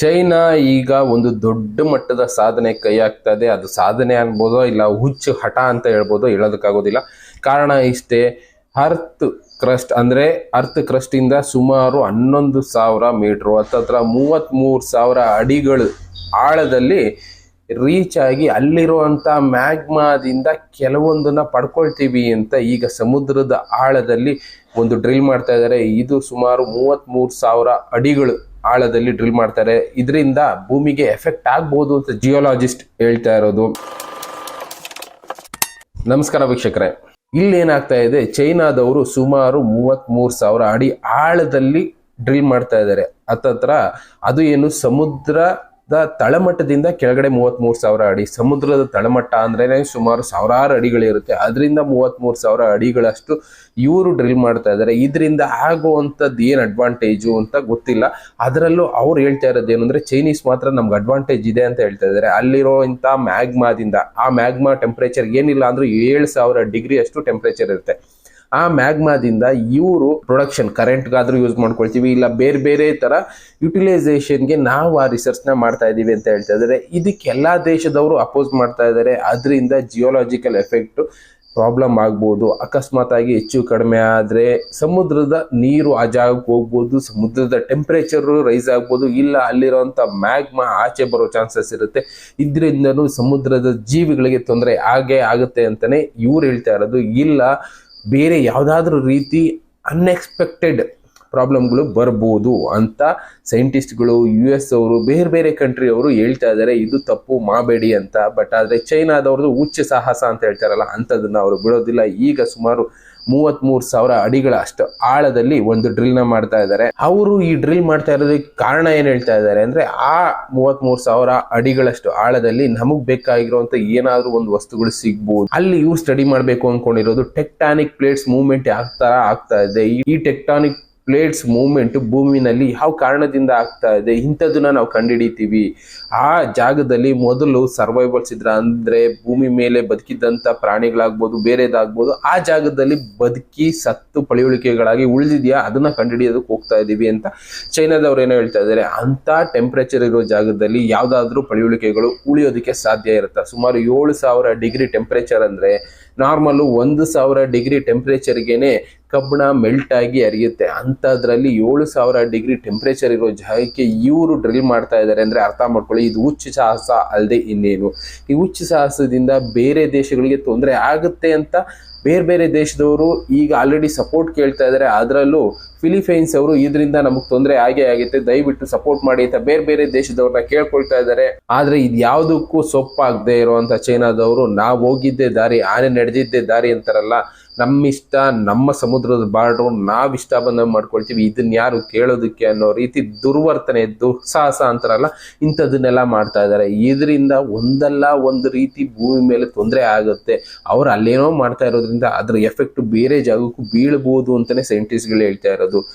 China ಈಗ ಒಂದು ದೊಡ್ಡ ಮಟ್ಟದ ಸಾಧನೆ ಕೈ ಹಾಕ್ತಾ ಇದೆ. ಅದು ಸಾಧನೆ ಅನ್ಬೋದೋ ಇಲ್ಲ ಹುಚ್ಚು ಹಠ ಅಂತ ಹೇಳ್ಬೋದು, ಹೇಳೋದಕ್ಕಾಗೋದಿಲ್ಲ. ಕಾರಣ ಇಷ್ಟೇ, ಅರ್ತ್ ಕ್ರಸ್ಟ್ ಇಂದ ಸುಮಾರು 11,000 ಮೀಟರ್ ಹತ್ತತ್ರ 33,000 ಅಡಿಗಳು ಆಳದಲ್ಲಿ ರೀಚ್ ಆಗಿ ಅಲ್ಲಿರುವಂತ ಮ್ಯಾಗ್ಮಾದಿಂದ ಕೆಲವೊಂದನ್ನ ಪಡ್ಕೊಳ್ತೀವಿ ಅಂತ ಈಗ ಸಮುದ್ರದ ಆಳದಲ್ಲಿ ಒಂದು ಡ್ರಿಲ್ ಮಾಡ್ತಾ ಇದ್ದಾರೆ. ಇದು ಸುಮಾರು 33,000 ಅಡಿಗಳು ಆಳದಲ್ಲಿ ಡ್ರಿಲ್ ಮಾಡ್ತಾರೆ. ಇದರಿಂದ ಭೂಮಿಗೆ ಎಫೆಕ್ಟ್ ಆಗ್ಬೋದು ಅಂತ ಜಿಯೋಲಾಜಿಸ್ಟ್ ಹೇಳ್ತಾ ಇರೋದು. ನಮಸ್ಕಾರ ವೀಕ್ಷಕರೇ, ಇಲ್ಲೇನಾಗ್ತಾ ಇದೆ, ಚೈನಾದವರು ಸುಮಾರು 33,000 ಅಡಿ ಆಳದಲ್ಲಿ ಡ್ರಿಲ್ ಮಾಡ್ತಾ ಇದ್ದಾರೆ. ಹತ್ತತ್ರ ಅದು ಏನು ಸಮುದ್ರದ ತಳಮಟ್ಟದಿಂದ ಕೆಳಗಡೆ 33,000 ಅಡಿ. ಸಮುದ್ರದ ತಳಮಟ್ಟ ಅಂದ್ರೆ ಸುಮಾರು ಸಾವಿರಾರು ಅಡಿಗಳಿರುತ್ತೆ. ಅದರಿಂದ 33,000 ಅಡಿಗಳಷ್ಟು ಇವರು ಡ್ರಿಲ್ ಮಾಡ್ತಾ ಇದ್ದಾರೆ. ಇದರಿಂದ ಆಗುವಂಥದ್ದು ಏನು ಅಡ್ವಾಂಟೇಜು ಅಂತ ಗೊತ್ತಿಲ್ಲ. ಅದರಲ್ಲೂ ಅವ್ರು ಹೇಳ್ತಾ ಇರೋದು ಏನಂದ್ರೆ, ಚೈನೀಸ್ ಮಾತ್ರ ನಮ್ಗೆ ಅಡ್ವಾಂಟೇಜ್ ಇದೆ ಅಂತ ಹೇಳ್ತಾ ಇದ್ದಾರೆ. ಅಲ್ಲಿರೋ ಇಂಥ ಮ್ಯಾಗ್ಮಾದಿಂದ, ಆ ಮ್ಯಾಗ್ಮಾ ಟೆಂಪರೇಚರ್ ಏನಿಲ್ಲ ಅಂದ್ರೂ 7,000 ಡಿಗ್ರಿ ಅಷ್ಟು ಟೆಂಪರೇಚರ್ ಇರುತ್ತೆ. ಆ ಮ್ಯಾಗ್ಮಾದಿಂದ ಇವರು ಪ್ರೊಡಕ್ಷನ್ ಕರೆಂಟ್ಗಾದ್ರೂ ಯೂಸ್ ಮಾಡ್ಕೊಳ್ತೀವಿ, ಇಲ್ಲ ಬೇರೆ ಬೇರೆ ತರ ಯುಟಿಲೈಸೇಷನ್ಗೆ ನಾವು ಆ ರಿಸರ್ಚ್ನ ಮಾಡ್ತಾ ಇದೀವಿ ಅಂತ ಹೇಳ್ತಾ ಇದ್ದಾರೆ. ಇದಕ್ಕೆ ಎಲ್ಲಾ ದೇಶದವರು ಅಪೋಸ್ ಮಾಡ್ತಾ ಇದ್ದಾರೆ. ಅದರಿಂದ ಜಿಯೋಲಾಜಿಕಲ್ ಎಫೆಕ್ಟ್ ಪ್ರಾಬ್ಲಮ್ ಆಗ್ಬೋದು. ಅಕಸ್ಮಾತ್ ಆಗಿ ಹೆಚ್ಚು ಕಡಿಮೆ ಆದ್ರೆ ಸಮುದ್ರದ ನೀರು ಆ ಜಾಗಕ್ಕೆ ಹೋಗ್ಬೋದು, ಸಮುದ್ರದ ಟೆಂಪರೇಚರ್ ರೈಸ್ ಆಗ್ಬೋದು, ಇಲ್ಲ ಅಲ್ಲಿರುವಂತ ಮ್ಯಾಗ್ಮಾ ಆಚೆ ಬರೋ ಚಾನ್ಸಸ್ ಇರುತ್ತೆ. ಇದರಿಂದನೂ ಸಮುದ್ರದ ಜೀವಿಗಳಿಗೆ ತೊಂದರೆ ಆಗೇ ಆಗುತ್ತೆ ಅಂತಾನೆ ಇವ್ರು ಹೇಳ್ತಾ ಇರೋದು. ಇಲ್ಲ ಬೇರೆ ಯಾವುದಾದ್ರೂ ರೀತಿ ಅನ್ಎಕ್ಸ್ಪೆಕ್ಟೆಡ್ ಪ್ರಾಬ್ಲಮ್ಗಳು ಬರ್ಬೋದು ಅಂತ ಸೈಂಟಿಸ್ಟ್ಗಳು, US ಅವರು, ಬೇರೆ ಬೇರೆ ಕಂಟ್ರಿ ಅವರು ಹೇಳ್ತಾ ಇದ್ದಾರೆ. ಇದು ತಪ್ಪು ಮಾಡಬೇಡಿ ಅಂತ. ಬಟ್ ಆದ್ರೆ ಚೈನಾದವ್ರದ್ದು ಹುಚ್ಚು ಸಾಹಸ ಅಂತ ಹೇಳ್ತಾರಲ್ಲ, ಅಂಥದನ್ನ ಅವರು ಬಿಡೋದಿಲ್ಲ. ಈಗ ಸುಮಾರು 33,000 ಅಡಿಗಳ ಅಷ್ಟು ಆಳದಲ್ಲಿ ಒಂದು ಡ್ರಿಲ್ನ ಮಾಡ್ತಾ ಇದ್ದಾರೆ. ಅವರು ಈ ಡ್ರಿಲ್ ಮಾಡ್ತಾ ಇರೋದಕ್ಕೆ ಕಾರಣ ಏನ್ ಹೇಳ್ತಾ ಇದ್ದಾರೆ ಅಂದ್ರೆ, ಆ 33,000 ಅಡಿಗಳಷ್ಟು ಆಳದಲ್ಲಿ ನಮಗ್ ಬೇಕಾಗಿರುವಂತ ಏನಾದ್ರೂ ಒಂದು ವಸ್ತುಗಳು ಸಿಗ್ಬೋದು. ಅಲ್ಲಿ ಇವ್ರು ಸ್ಟಡಿ ಮಾಡ್ಬೇಕು ಅನ್ಕೊಂಡಿರೋದು ಟೆಕ್ಟಾನಿಕ್ ಪ್ಲೇಟ್ಸ್ ಮೂವ್ಮೆಂಟ್ ಯಾವ ತರ ಆಗ್ತಾ ಇದೆ, ಈ ಟೆಕ್ಟಾನಿಕ್ ಪ್ಲೇಟ್ಸ್ ಮೂವ್ಮೆಂಟ್ ಭೂಮಿನಲ್ಲಿ ಯಾವ ಕಾರಣದಿಂದ ಆಗ್ತಾ ಇದೆ, ಇಂಥದನ್ನ ನಾವು ಕಂಡುಹಿಡಿತೀವಿ. ಆ ಜಾಗದಲ್ಲಿ ಮೊದಲು ಸರ್ವೈವಲ್ಸ್ ಇದ್ರ, ಅಂದ್ರೆ ಭೂಮಿ ಮೇಲೆ ಬದುಕಿದ್ದಂತ ಪ್ರಾಣಿಗಳಾಗ್ಬೋದು, ಬೇರೆದಾಗ್ಬೋದು, ಆ ಜಾಗದಲ್ಲಿ ಬದುಕಿ ಸತ್ತು ಪಳಿಯುಳಿಕೆಗಳಾಗಿ ಉಳಿದಿದ್ಯಾ ಅದನ್ನ ಕಂಡುಹಿಡಿಯೋದಕ್ಕೆ ಹೋಗ್ತಾ ಇದೀವಿ ಅಂತ ಚೈನಾದವ್ರು ಏನೋ ಹೇಳ್ತಾ ಇದ್ದಾರೆ. ಅಂತ ಟೆಂಪರೇಚರ್ ಇರೋ ಜಾಗದಲ್ಲಿ ಯಾವ್ದಾದ್ರೂ ಪಳಿಯುಳಿಕೆಗಳು ಉಳಿಯೋದಕ್ಕೆ ಸಾಧ್ಯ ಇರುತ್ತೆ. ಸುಮಾರು 7,000 ಡಿಗ್ರಿ ಟೆಂಪರೇಚರ್ ಅಂದ್ರೆ ನಾರ್ಮಲ್ 1,000 ಡಿಗ್ರಿ ಟೆಂಪರೇಚರ್ಗೆನೆ ಕಬ್ಬಣ ಮೆಲ್ಟ್ ಆಗಿ ಅರಿಯುತ್ತೆ. ಅಂತದ್ರಲ್ಲಿ 7,000 ಡಿಗ್ರಿ ಟೆಂಪರೇಚರ್ ಇರೋ ಜಾಗಕ್ಕೆ ಇವರು ಡ್ರಿಲ್ ಮಾಡ್ತಾ ಇದ್ದಾರೆ ಅಂದ್ರೆ ಅರ್ಥ ಮಾಡ್ಕೊಳ್ಳಿ, ಇದು ಹುಚ್ಚು ಸಾಹಸ ಅಲ್ಲದೆ ಇನ್ನೇನು. ಈ ಹುಚ್ಚು ಸಾಹಸದಿಂದ ಬೇರೆ ದೇಶಗಳಿಗೆ ತೊಂದರೆ ಆಗುತ್ತೆ ಅಂತ ಬೇರೆ ಬೇರೆ ದೇಶದವರು ಈಗ ಆಲ್ರೆಡಿ ಸಪೋರ್ಟ್ ಕೇಳ್ತಾ ಇದ್ದಾರೆ. ಅದರಲ್ಲೂ ಫಿಲಿಪೈನ್ಸ್ ಅವರು ಇದರಿಂದ ನಮಗ್ ತೊಂದರೆ ಆಗೇ ಆಗುತ್ತೆ, ದಯವಿಟ್ಟು ಸಪೋರ್ಟ್ ಮಾಡಿ ಅಂತ ಬೇರೆ ಬೇರೆ ದೇಶದವ್ರನ್ನ ಕೇಳ್ಕೊಳ್ತಾ ಇದ್ದಾರೆ. ಆದ್ರೆ ಇದು ಯಾವ್ದಕ್ಕೂ ಸೊಪ್ಪಾಗದೆ ಇರುವಂತ ಚೈನಾದವರು, ನಾವು ಹೋಗಿದ್ದೆ ದಾರಿ, ಆನೆ ನಡೆದಿದ್ದೆ ದಾರಿ ಅಂತಾರಲ್ಲ, ನಮ್ಮಿಷ್ಟ, ನಮ್ಮ ಸಮುದ್ರದ ಬಾರ್ಡ್ರು, ನಾವ್ ಇಷ್ಟ ಬಂದ ಮಾಡ್ಕೊಳ್ತೀವಿ, ಇದನ್ನ ಯಾರು ಕೇಳೋದಕ್ಕೆ ಅನ್ನೋ ರೀತಿ ದುರ್ವರ್ತನೆ, ದುಸ್ಸಾಹಸ ಅಂತಾರಲ್ಲ, ಇಂಥದನ್ನೆಲ್ಲ ಮಾಡ್ತಾ ಇದ್ದಾರೆ. ಇದರಿಂದ ಒಂದಲ್ಲ ಒಂದು ರೀತಿ ಭೂಮಿ ಮೇಲೆ ತೊಂದರೆ ಆಗುತ್ತೆ. ಅವ್ರು ಅಲ್ಲೇನೋ ಮಾಡ್ತಾ ಇರೋದ್ರಿಂದ ಅದ್ರ ಎಫೆಕ್ಟ್ ಬೇರೆ ಜಾಗಕ್ಕೂ ಬೀಳ್ಬೋದು ಅಂತಾನೆ ಸೈಂಟಿಸ್ಟ್ಗಳು ಹೇಳ್ತಾ ಇರೋದು.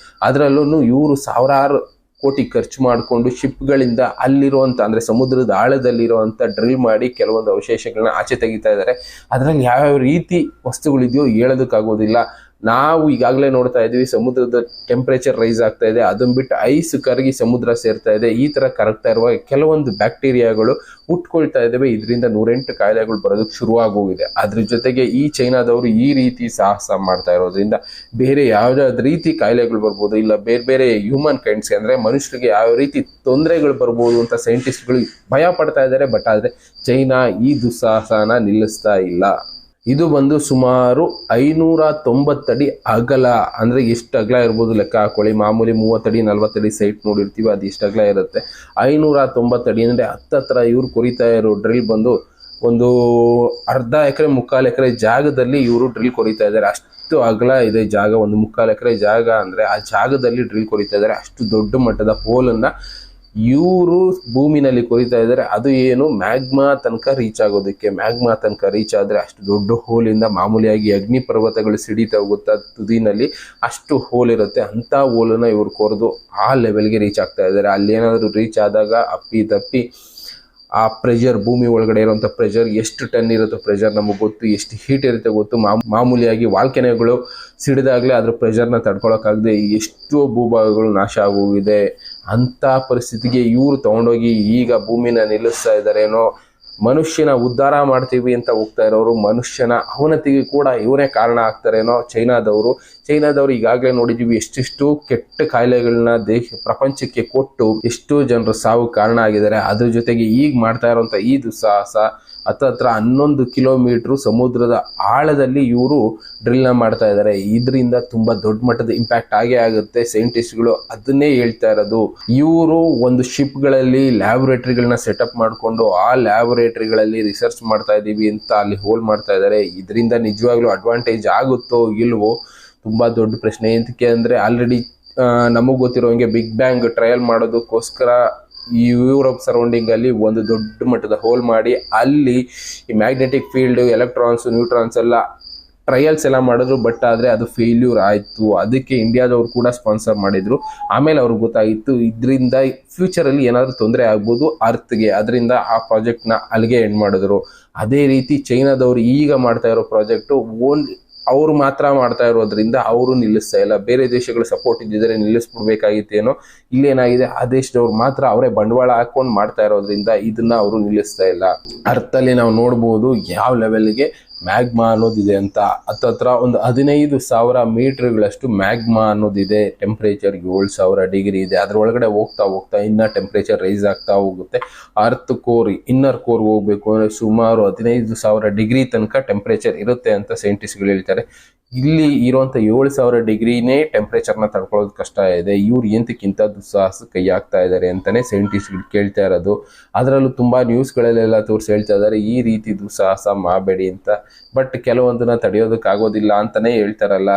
ಅದರಲ್ಲೂ ಇವರು ಸಾವಿರಾರು ಕೋಟಿ ಖರ್ಚು ಮಾಡಿಕೊಂಡು ಶಿಪ್ಗಳಿಂದ ಅಲ್ಲಿರುವಂತ, ಅಂದ್ರೆ ಸಮುದ್ರದ ಆಳದಲ್ಲಿರುವಂತ ಡ್ರಿಲ್ ಮಾಡಿ ಕೆಲವೊಂದು ಅವಶೇಷಗಳನ್ನ ಆಚೆ ತೆಗಿತಾ ಇದ್ದಾರೆ. ಅದರಲ್ಲಿ ಯಾವ್ಯಾವ ರೀತಿ ವಸ್ತುಗಳಿದೆಯೋ ಹೇಳೋದಕ್ಕಾಗೋದಿಲ್ಲ. ನಾವು ಈಗಾಗಲೇ ನೋಡ್ತಾ ಇದೀವಿ, ಸಮುದ್ರದ ಟೆಂಪರೇಚರ್ ರೈಸ್ ಆಗ್ತಾ ಇದೆ, ಅದನ್ನ ಬಿಟ್ಟು ಐಸ್ ಕರಗಿ ಸಮುದ್ರ ಸೇರ್ತಾ ಇದೆ. ಈ ತರ ಕರಗ್ತಾ ಇರುವಾಗ ಕೆಲವೊಂದು ಬ್ಯಾಕ್ಟೀರಿಯಾಗಳು ಹುಟ್ಕೊಳ್ತಾ ಇದಾವೆ. ಇದರಿಂದ 108 ಕಾಯಿಲೆಗಳು ಬರೋದಕ್ಕೆ ಶುರುವಾಗೋಗಿದೆ. ಅದ್ರ ಜೊತೆಗೆ ಈ ಚೈನಾದವರು ಈ ರೀತಿ ಸಾಹಸ ಮಾಡ್ತಾ ಇರೋದ್ರಿಂದ ಬೇರೆ ಯಾವ್ದಾದ್ ರೀತಿ ಕಾಯಿಲೆಗಳು ಬರ್ಬೋದು, ಇಲ್ಲ ಬೇರೆ ಬೇರೆ ಹ್ಯೂಮನ್ ಕೈಂಡ್ಸ್ಗೆ, ಅಂದ್ರೆ ಮನುಷ್ಯರಿಗೆ ಯಾವ ರೀತಿ ತೊಂದರೆಗಳು ಬರ್ಬೋದು ಅಂತ ಸೈಂಟಿಸ್ಟ್ಗಳು ಭಯ ಪಡ್ತಾ ಇದ್ದಾರೆ. ಬಟ್ ಆದ್ರೆ ಚೈನಾ ಈ ದುಸ್ಸಾಹಸನ ನಿಲ್ಲಿಸ್ತಾ ಇಲ್ಲ. ಇದು ಬಂದು ಸುಮಾರು 590 ಅಡಿ ಅಗಲ, ಅಂದ್ರೆ ಎಷ್ಟು ಅಗಲ ಇರ್ಬೋದು ಲೆಕ್ಕ ಹಾಕೊಳ್ಳಿ. ಮಾಮೂಲಿ 30 ಅಡಿ 40 ಅಡಿ ಸೈಟ್ ನೋಡಿರ್ತೀವಿ, ಅದು ಇಷ್ಟು ಅಗಲ ಇರುತ್ತೆ. 590 ಅಡಿ ಅಂದ್ರೆ ಹತ್ತತ್ರ ಇವ್ರು ಕೊರಿತಾ ಇರೋ ಡ್ರಿಲ್ ಬಂದು ಒಂದು ಅರ್ಧ ಎಕರೆ 3/4 ಎಕರೆ ಜಾಗದಲ್ಲಿ ಇವರು ಡ್ರಿಲ್ ಕೊರಿತಾ ಇದ್ದಾರೆ. ಅಷ್ಟು ಅಗಲ ಇದೆ ಜಾಗ, ಒಂದು 3/4 ಎಕರೆ ಜಾಗ ಅಂದ್ರೆ ಆ ಜಾಗದಲ್ಲಿ ಡ್ರಿಲ್ ಕೊರಿತಾ ಇದ್ದಾರೆ. ಅಷ್ಟು ದೊಡ್ಡ ಮಟ್ಟದ ಹೋಲನ್ನ ಇವರು ಭೂಮಿನಲ್ಲಿ ಕೊರಿತಾ ಇದ್ದಾರೆ. ಅದು ಏನು ಮ್ಯಾಗ್ಮಾ ತನಕ ರೀಚ್ ಆಗೋದಕ್ಕೆ. ಮ್ಯಾಗ್ಮಾ ತನಕ ರೀಚ್ ಆದ್ರೆ ಅಷ್ಟು ದೊಡ್ಡ ಹೋಲಿಂದ ಮಾಮೂಲಿಯಾಗಿ ಅಗ್ನಿ ಪರ್ವತಗಳು ಸಿಡಿತಾ ಹೋಗುತ್ತಾ ತುದಿನಲ್ಲಿ ಅಷ್ಟು ಹೋಲ್ ಇರುತ್ತೆ. ಅಂತ ಹೋಲನ್ನ ಇವ್ರು ಕೊರೆದು ಆ ಲೆವೆಲ್ಗೆ ರೀಚ್ ಆಗ್ತಾ ಇದ್ದಾರೆ. ಅಲ್ಲಿ ಏನಾದ್ರು ರೀಚ್ ಆದಾಗ ಅಪ್ಪಿ ತಪ್ಪಿ ಆ ಪ್ರೆಷರ್, ಭೂಮಿ ಒಳಗಡೆ ಇರುವಂಥ ಪ್ರೆಷರ್ ಎಷ್ಟು ಟನ್ ಇರುತ್ತೆ ಪ್ರೆಷರ್ ನಮಗೆ ಗೊತ್ತು, ಎಷ್ಟು ಹೀಟ್ ಇರುತ್ತೆ ಗೊತ್ತು. ಮಾಮೂಲಿಯಾಗಿ ವಾಲ್ಕೆನೆಗಳು ಸಿಡಿದಾಗಲೇ ಅದ್ರ ಪ್ರೆಷರ್ನ ತಡ್ಕೊಳಕ್ಕಾಗದೆ ಎಷ್ಟೋ ಭೂಭಾಗಗಳು ನಾಶ ಆಗೋಗಿದೆ. ಅಂಥ ಪರಿಸ್ಥಿತಿಗೆ ಇವರು ತಗೊಂಡೋಗಿ ಈಗ ಭೂಮಿನ ನಿಲ್ಲಿಸ್ತಾ ಇದ್ದಾರೇನೋ. ಮನುಷ್ಯನ ಉದ್ಧಾರ ಮಾಡ್ತೀವಿ ಅಂತ ಹೋಗ್ತಾ ಇರೋರು ಮನುಷ್ಯನ ಅವನತಿಗೆ ಕೂಡ ಇವರೇ ಕಾರಣ ಆಗ್ತಾರೇನೋ. ಚೈನಾದವ್ರು ಈಗಾಗಲೇ ನೋಡಿದ್ದೀವಿ ಎಷ್ಟೆಷ್ಟು ಕೆಟ್ಟ ಕಾಯಿಲೆಗಳನ್ನ ಪ್ರಪಂಚಕ್ಕೆ ಕೊಟ್ಟು ಎಷ್ಟೋ ಜನರು ಸಾವು ಕಾರಣ ಆಗಿದ್ದಾರೆ. ಅದ್ರ ಜೊತೆಗೆ ಈಗ ಮಾಡ್ತಾ ಇರೋಂಥ ಈ ದುಸ್ಸಾಹಸ ಹತ್ತತ್ರ 11 ಕಿಲೋಮೀಟರ್ ಸಮುದ್ರದ ಆಳದಲ್ಲಿ ಇವರು ಡ್ರಿಲ್ನ ಮಾಡ್ತಾ ಇದ್ದಾರೆ. ಇದರಿಂದ ತುಂಬಾ ದೊಡ್ಡ ಮಟ್ಟದ ಇಂಪ್ಯಾಕ್ಟ್ ಆಗೇ ಆಗುತ್ತೆ. ಸೈಂಟಿಸ್ಟ್ಗಳು ಅದನ್ನೇ ಹೇಳ್ತಾ ಇರೋದು. ಇವರು ಒಂದು ಶಿಪ್ಗಳಲ್ಲಿ ಲ್ಯಾಬೊರೇಟರಿಗಳನ್ನ ಸೆಟಪ್ ಮಾಡಿಕೊಂಡು ಆ ಲ್ಯಾಬೊರೇಟರಿಗಳಲ್ಲಿ ರಿಸರ್ಚ್ ಮಾಡ್ತಾ ಇದ್ದೀವಿ ಅಂತ ಅಲ್ಲಿ ಹೋಲ್ ಮಾಡ್ತಾ ಇದ್ದಾರೆ. ಇದರಿಂದ ನಿಜವಾಗ್ಲೂ ಅಡ್ವಾಂಟೇಜ್ ಆಗುತ್ತೋ ಇಲ್ವೋ ತುಂಬಾ ದೊಡ್ಡ ಪ್ರಶ್ನೆ. ಎಂತಕ್ಕೆ ಅಂದ್ರೆ ಆಲ್ರೆಡಿ ನಮಗ್ ಗೊತ್ತಿರೋ ಹಂಗೆ ಬಿಗ್ ಬ್ಯಾಂಗ್ ಟ್ರಯಲ್ ಮಾಡೋದಕ್ಕೋಸ್ಕರ ಈ ಯುರೋಪ್ ಸರೌಂಡಿಂಗ್ ಅಲ್ಲಿ ಒಂದು ದೊಡ್ಡ ಮಟ್ಟದ ಹೋಲ್ ಮಾಡಿ ಅಲ್ಲಿ ಈ ಮ್ಯಾಗ್ನೆಟಿಕ್ ಫೀಲ್ಡ್, ಎಲೆಕ್ಟ್ರಾನ್ಸ್, ನ್ಯೂಟ್ರಾನ್ಸ್ ಎಲ್ಲ ಟ್ರಯಲ್ಸ್ ಎಲ್ಲ ಮಾಡಿದ್ರು. ಬಟ್ ಆದ್ರೆ ಅದು ಫೇಲ್ಯೂರ್ ಆಯ್ತು. ಅದಕ್ಕೆ ಇಂಡಿಯಾದವ್ರು ಕೂಡ ಸ್ಪಾನ್ಸರ್ ಮಾಡಿದ್ರು. ಆಮೇಲೆ ಅವ್ರಿಗೆ ಗೊತ್ತಾಗಿತ್ತು ಇದರಿಂದ ಫ್ಯೂಚರ್ ಅಲ್ಲಿ ಏನಾದ್ರು ತೊಂದರೆ ಆಗ್ಬೋದು ಅರ್ಥ್ಗೆ. ಅದರಿಂದ ಆ ಪ್ರಾಜೆಕ್ಟ್ ನ ಅಲ್ಲಿಗೆ ಎಂಡ್ ಮಾಡಿದ್ರು. ಅದೇ ರೀತಿ ಚೈನಾದವ್ರು ಈಗ ಮಾಡ್ತಾ ಇರೋ ಪ್ರಾಜೆಕ್ಟ್ ಅವ್ರು ಮಾತ್ರ ಮಾಡ್ತಾ ಇರೋದ್ರಿಂದ ಅವರು ನಿಲ್ಲಿಸ್ತಾ ಇಲ್ಲ. ಬೇರೆ ದೇಶಗಳು ಸಪೋರ್ಟ್ ಇದ್ದಿದ್ರೆ ನಿಲ್ಲಿಸ್ಬಿಡ್ಬೇಕಾಗಿತ್ತೇನೋ. ಇಲ್ಲೇನಾಗಿದೆ, ಆ ದೇಶದವ್ರು ಮಾತ್ರ ಅವರೇ ಬಂಡವಾಳ ಹಾಕೊಂಡು ಮಾಡ್ತಾ ಇರೋದ್ರಿಂದ ಇದನ್ನ ಅವರು ನಿಲ್ಲಿಸ್ತಾ ಇಲ್ಲ. ಅರ್ಥಲ್ಲಿ ನಾವು ನೋಡ್ಬೋದು ಯಾವ ಲೆವೆಲ್ಗೆ ಮ್ಯಾಗ್ಮಾ ಅನ್ನೋದಿದೆ ಅಂತ. ಹತ್ತತ್ರ ಒಂದು 15,000 ಮೀಟರ್ಗಳಷ್ಟು ಮ್ಯಾಗ್ಮಾ ಅನ್ನೋದಿದೆ. ಟೆಂಪ್ರೇಚರ್ 7,000 ಡಿಗ್ರಿ ಇದೆ. ಅದ್ರ ಒಳಗಡೆ ಹೋಗ್ತಾ ಹೋಗ್ತಾ ಇನ್ನ ಟೆಂಪ್ರೇಚರ್ ರೈಸ್ ಆಗ್ತಾ ಹೋಗುತ್ತೆ. ಅರ್ತ್ ಕೋರ್, ಇನ್ನರ್ ಕೋರ್ ಹೋಗ್ಬೇಕು ಅಂದ್ರೆ ಸುಮಾರು 15,000 ಡಿಗ್ರಿ ತನಕ ಟೆಂಪ್ರೇಚರ್ ಇರುತ್ತೆ ಅಂತ ಸೈಂಟಿಸ್ಟ್ಗಳು ಹೇಳ್ತಾರೆ. ಇಲ್ಲಿ ಇರುವಂತ 7,000 ಡಿಗ್ರಿನೇ ಟೆಂಪ್ರೇಚರ್ನ ತಡ್ಕೊಳ್ಳೋದು ಕಷ್ಟ ಇದೆ. ಇವ್ರು ಎಂತಕ್ಕಿಂತ ದುಸ್ಸಾಹಸ ಕೈ ಹಾಕ್ತಾ ಇದ್ದಾರೆ ಅಂತಾನೆ ಸೈಂಟಿಸ್ಟ್ಗಳು ಕೇಳ್ತಾ ಇರೋದು. ಅದರಲ್ಲೂ ತುಂಬಾ ನ್ಯೂಸ್ಗಳಲ್ಲೆಲ್ಲ ತೋರಿಸಿ ಹೇಳ್ತಾ ಇದ್ದಾರೆ ಈ ರೀತಿ ದುಸ್ಸಾಹಸ ಮಾಡಬೇಡಿ ಅಂತ. ಬಟ್ ಕೆಲವೊಂದನ್ನ ತಡೆಯೋದಕ್ಕಾಗೋದಿಲ್ಲ ಅಂತಾನೆ ಹೇಳ್ತಾರಲ್ಲ.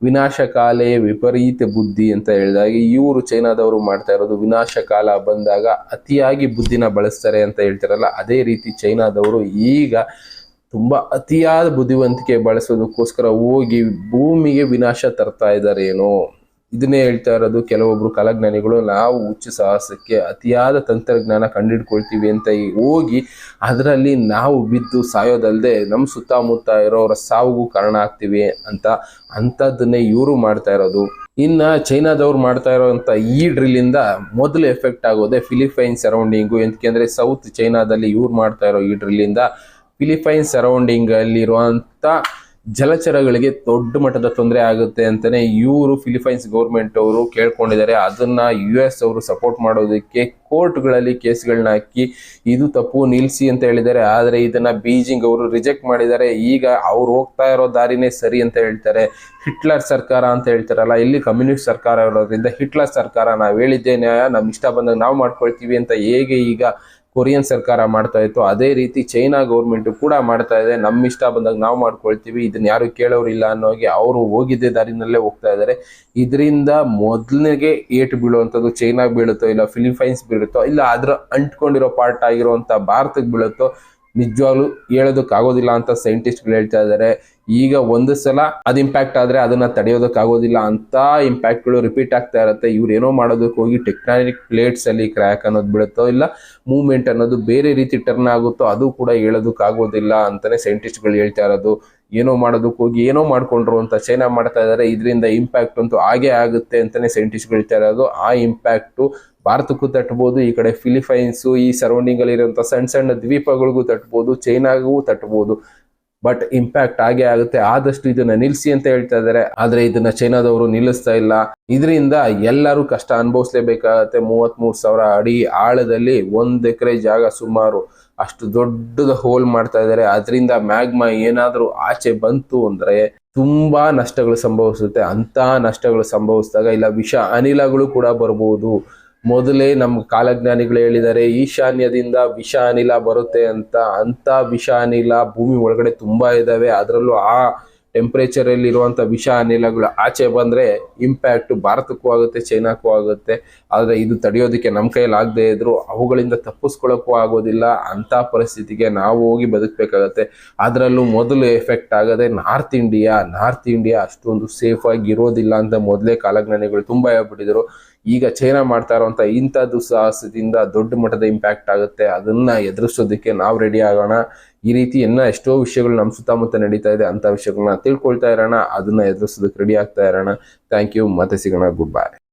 ವಿನಾಶಕಾಲೇ ವಿಪರೀತ ಬುದ್ಧಿ ಅಂತ ಹೇಳಿದಾಗ ಇವರು ಚೈನಾದವರು ಮಾಡ್ತಾ ಇರೋದು ವಿನಾಶಕಾಲ ಬಂದಾಗ ಅತಿಯಾಗಿ ಬುದ್ಧಿನ ಬಳಸ್ತಾರೆ ಅಂತ ಹೇಳ್ತಾರಲ್ಲ. ಅದೇ ರೀತಿ ಚೈನಾದವರು ಈಗ ತುಂಬಾ ಅತಿಯಾದ ಬುದ್ಧಿವಂತಿಕೆ ಬಳಸೋದಕ್ಕೋಸ್ಕರ ಹೋಗಿ ಭೂಮಿಗೆ ವಿನಾಶ ತರ್ತಾ ಇದ್ದಾರೇನೋ. ಇದನ್ನೇ ಹೇಳ್ತಾ ಇರೋದು ಕೆಲವೊಬ್ರು ಕಾಲಜ್ಞಾನಿಗಳು. ನಾವು ಹುಚ್ಚ ಸಾಹಸಕ್ಕೆ ಅತಿಯಾದ ತಂತ್ರಜ್ಞಾನ ಕಂಡಿಡ್ಕೊಳ್ತೀವಿ ಅಂತ ಹೋಗಿ ಅದರಲ್ಲಿ ನಾವು ಬಿದ್ದು ಸಾಯೋದಲ್ಲದೆ ನಮ್ಮ ಸುತ್ತಮುತ್ತ ಇರೋರ ಸಾವಿಗೂ ಕಾರಣ ಆಗ್ತೀವಿ ಅಂಥದ್ದನ್ನೇ ಇವರು ಮಾಡ್ತಾ ಇರೋದು. ಇನ್ನ ಚೈನಾದವ್ರು ಮಾಡ್ತಾ ಇರೋಂಥ ಈ ಡ್ರಿಲ್ಲಿಂದ ಮೊದಲು ಎಫೆಕ್ಟ್ ಆಗೋದೆ ಫಿಲಿಪೈನ್ಸ್ ಸರೌಂಡಿಂಗು. ಎಂತಕೆಂದ್ರೆ ಸೌತ್ ಚೈನಾದಲ್ಲಿ ಇವ್ರು ಮಾಡ್ತಾ ಇರೋ ಈ ಡ್ರಿಲ್ಲಿಂದ ಫಿಲಿಪೈನ್ಸ್ ಸರೌಂಡಿಂಗ್ ಅಲ್ಲಿರುವಂತ ಜಲಚರಗಳಿಗೆ ದೊಡ್ಡ ಮಟ್ಟದ ತೊಂದರೆ ಆಗುತ್ತೆ ಅಂತಾನೆ ಇವರು ಫಿಲಿಪೈನ್ಸ್ ಗೌರ್ಮೆಂಟ್ ಅವರು ಕೇಳ್ಕೊಂಡಿದ್ದಾರೆ. ಅದನ್ನ US ಅವರು ಸಪೋರ್ಟ್ ಮಾಡೋದಕ್ಕೆ ಕೋರ್ಟ್ಗಳಲ್ಲಿ ಕೇಸ್ಗಳನ್ನ ಹಾಕಿ ಇದು ತಪ್ಪು ನಿಲ್ಲಿಸಿ ಅಂತ ಹೇಳಿದ್ದಾರೆ. ಆದ್ರೆ ಇದನ್ನ ಬೀಜಿಂಗ್ ಅವರು ರಿಜೆಕ್ಟ್ ಮಾಡಿದ್ದಾರೆ. ಈಗ ಅವ್ರು ಹೋಗ್ತಾ ಇರೋ ದಾರಿನೇ ಸರಿ ಅಂತ ಹೇಳ್ತಾರೆ. ಹಿಟ್ಲರ್ ಸರ್ಕಾರ ಅಂತ ಹೇಳ್ತಾರಲ್ಲ, ಇಲ್ಲಿ ಕಮ್ಯುನಿಸ್ಟ್ ಸರ್ಕಾರ ಇರೋದ್ರಿಂದ ಹಿಟ್ಲರ್ ಸರ್ಕಾರ ನಾವ್ ಹೇಳಿದ್ದೇ ನ್ಯಾಯ, ನಮ್ ಇಷ್ಟ ಬಂದಾಗ ನಾವು ಮಾಡ್ಕೊಳ್ತೀವಿ ಅಂತ ಹೇಗೆ ಈಗ ಕೊರಿಯನ್ ಸರ್ಕಾರ ಮಾಡ್ತಾ ಇತ್ತು, ಅದೇ ರೀತಿ ಚೈನಾ ಗೌರ್ಮೆಂಟ್ ಕೂಡ ಮಾಡ್ತಾ ಇದೆ. ನಮ್ಮ ಇಷ್ಟ ಬಂದಾಗ ನಾವು ಮಾಡ್ಕೊಳ್ತೀವಿ, ಇದನ್ನ ಯಾರು ಕೇಳೋರಿಲ್ಲ ಅನ್ನೋಗೆ ಅವರು ಹೋಗಿದ್ದೇ ದಾರಿನಲ್ಲೇ ಹೋಗ್ತಾ ಇದ್ದಾರೆ. ಇದರಿಂದ ಮೊದಲಿಗೆ ಏಟು ಬೀಳುವಂಥದ್ದು ಚೈನಾ ಬೀಳುತ್ತೋ ಇಲ್ಲ ಫಿಲಿಪೈನ್ಸ್ ಬೀಳುತ್ತೋ ಇಲ್ಲ ಅದ್ರ ಅಂಟ್ಕೊಂಡಿರೋ ಪಾರ್ಟ್ ಆಗಿರುವಂತ ಭಾರತಕ್ಕೆ ಬೀಳುತ್ತೋ ನಿಜವಾಗ್ಲೂ ಹೇಳೋದಕ್ಕಾಗೋದಿಲ್ಲ ಅಂತ ಸೈಂಟಿಸ್ಟ್ಗಳು ಹೇಳ್ತಾ ಇದ್ದಾರೆ. ಈಗ ಒಂದು ಸಲ ಅದ್ ಇಂಪ್ಯಾಕ್ಟ್ ಆದ್ರೆ ಅದನ್ನ ತಡೆಯೋದಕ್ಕಾಗೋದಿಲ್ಲ ಅಂತ ಇಂಪ್ಯಾಕ್ಟ್ಗಳು ರಿಪೀಟ್ ಆಗ್ತಾ ಇರುತ್ತೆ. ಇವ್ರು ಏನೋ ಮಾಡೋದಕ್ಕೆ ಹೋಗಿ ಟೆಕ್ಟಾನಿಕ್ ಪ್ಲೇಟ್ಸ್ ಅಲ್ಲಿ ಕ್ರ್ಯಾಕ್ ಅನ್ನೋದು ಬೀಳುತ್ತೋ ಇಲ್ಲ ಮೂವ್ಮೆಂಟ್ ಅನ್ನೋದು ಬೇರೆ ರೀತಿ ಟರ್ನ್ ಆಗುತ್ತೋ ಅದು ಕೂಡ ಹೇಳೋದಕ್ಕಾಗೋದಿಲ್ಲ ಅಂತಾನೆ ಸೈಂಟಿಸ್ಟ್ಗಳು ಹೇಳ್ತಾ ಇರೋದು. ಏನೋ ಮಾಡೋದಕ್ಕೆ ಹೋಗಿ ಏನೋ ಮಾಡ್ಕೊಂಡ್ರು ಅಂತ ಚೈನಾ ಮಾಡ್ತಾ ಇದ್ದಾರೆ. ಇದರಿಂದ ಇಂಪ್ಯಾಕ್ಟ್ ಅಂತೂ ಹಾಗೆ ಆಗುತ್ತೆ ಅಂತಾನೆ ಸೈಂಟಿಸ್ಟ್ಗಳು ಹೇಳ್ತಾ ಇರೋದು. ಆ ಇಂಪ್ಯಾಕ್ಟ್ ಭಾರತಕ್ಕೂ ತಟ್ಟಬಹುದು, ಈ ಕಡೆ ಫಿಲಿಪೈನ್ಸ್ ಈ ಸರೌಂಡಿಂಗ್ ಅಲ್ಲಿ ಇರುವಂತಹ ಸಣ್ಣ ಸಣ್ಣ ದ್ವೀಪಗಳಿಗೂ ತಟ್ಟಬಹುದು, ಚೈನಾಗೂ ತಟ್ಟಬಹುದು. ಬಟ್ ಇಂಪ್ಯಾಕ್ಟ್ ಹಾಗೆ ಆಗುತ್ತೆ. ಆದಷ್ಟು ಇದನ್ನ ನಿಲ್ಲಿಸಿ ಅಂತ ಹೇಳ್ತಾ ಇದ್ದಾರೆ. ಆದ್ರೆ ಇದನ್ನ ಚೈನಾದವರು ನಿಲ್ಲಿಸ್ತಾ ಇಲ್ಲ. ಇದರಿಂದ ಎಲ್ಲರೂ ಕಷ್ಟ ಅನುಭವಿಸ್ಲೇಬೇಕಾಗತ್ತೆ. 33,000 ಅಡಿ ಆಳದಲ್ಲಿ 1 ಎಕರೆ ಜಾಗ ಸುಮಾರು ಅಷ್ಟು ದೊಡ್ಡದ ಹೋಲ್ ಮಾಡ್ತಾ ಇದ್ದಾರೆ. ಅದರಿಂದ ಮ್ಯಾಗ್ಮಾ ಏನಾದ್ರೂ ಆಚೆ ಬಂತು ಅಂದ್ರೆ ತುಂಬಾ ನಷ್ಟಗಳು ಸಂಭವಿಸುತ್ತೆ. ಅಂತ ನಷ್ಟಗಳು ಸಂಭವಿಸಿದಾಗ ಇಲ್ಲ ವಿಷ ಅನಿಲಗಳು ಕೂಡ ಬರ್ಬೋದು. ಮೊದಲೇ ನಮ್ಮ ಕಾಲಜ್ಞಾನಿಗಳು ಹೇಳಿದ್ದಾರೆ ಈಶಾನ್ಯದಿಂದ ವಿಷ ಅನಿಲ ಬರುತ್ತೆ ಅಂತ ವಿಷ ಅನಿಲ ಭೂಮಿ ಒಳಗಡೆ ತುಂಬಾ ಇದಾವೆ. ಅದರಲ್ಲೂ ಆ ಟೆಂಪರೇಚರ್ ಅಲ್ಲಿ ಇರುವಂತ ವಿಷ ಅನಿಲಗಳು ಆಚೆ ಬಂದ್ರೆ ಇಂಪ್ಯಾಕ್ಟ್ ಭಾರತಕ್ಕೂ ಆಗುತ್ತೆ, ಚೈನಾಕ್ಕೂ ಆಗುತ್ತೆ. ಆದ್ರೆ ಇದು ತಡೆಯೋದಕ್ಕೆ ನಮ್ಮ ಕೈಯಲ್ಲಿ ಆಗದೆ ಇದ್ರು ಅವುಗಳಿಂದ ತಪ್ಪಿಸ್ಕೊಳ್ಳೋಕ್ಕೂ ಆಗೋದಿಲ್ಲ. ಅಂತ ಪರಿಸ್ಥಿತಿಗೆ ನಾವು ಹೋಗಿ ಬದುಕಬೇಕಾಗತ್ತೆ. ಅದರಲ್ಲೂ ಮೊದಲು ಎಫೆಕ್ಟ್ ಆಗದೆ ನಾರ್ತ್ ಇಂಡಿಯಾ ಅಷ್ಟೊಂದು ಸೇಫ್ ಆಗಿ ಇರೋದಿಲ್ಲ ಅಂತ ಮೊದಲೇ ಕಾಲಜ್ಞಾನಿಗಳು ತುಂಬಾ ಹೇಳ್ಬಿಟ್ಟಿದ್ರು. ಈಗ ಚೈನಾ ಮಾಡ್ತಾ ಇರುವಂತ ಇಂಥ ದುಸ್ಸಾಹಸದಿಂದ ದೊಡ್ಡ ಮಟ್ಟದ ಇಂಪ್ಯಾಕ್ಟ್ ಆಗುತ್ತೆ. ಅದನ್ನ ಎದುರಿಸೋದಕ್ಕೆ ನಾವು ರೆಡಿ ಆಗೋಣ. ಈ ರೀತಿ ಎಷ್ಟೋ ವಿಷಯಗಳು ನಮ್ಮ ಸುತ್ತಮುತ್ತ ನಡೀತಾ ಇದೆ, ಅಂತ ವಿಷಯಗಳನ್ನ ತಿಳ್ಕೊಳ್ತಾ ಇರೋಣ, ಅದನ್ನ ಎದುರಿಸೋದಕ್ಕೆ ರೆಡಿ ಆಗ್ತಾ ಇರೋಣ. Thank you. ಮತ್ತೆ ಸಿಗೋಣ. Good bye.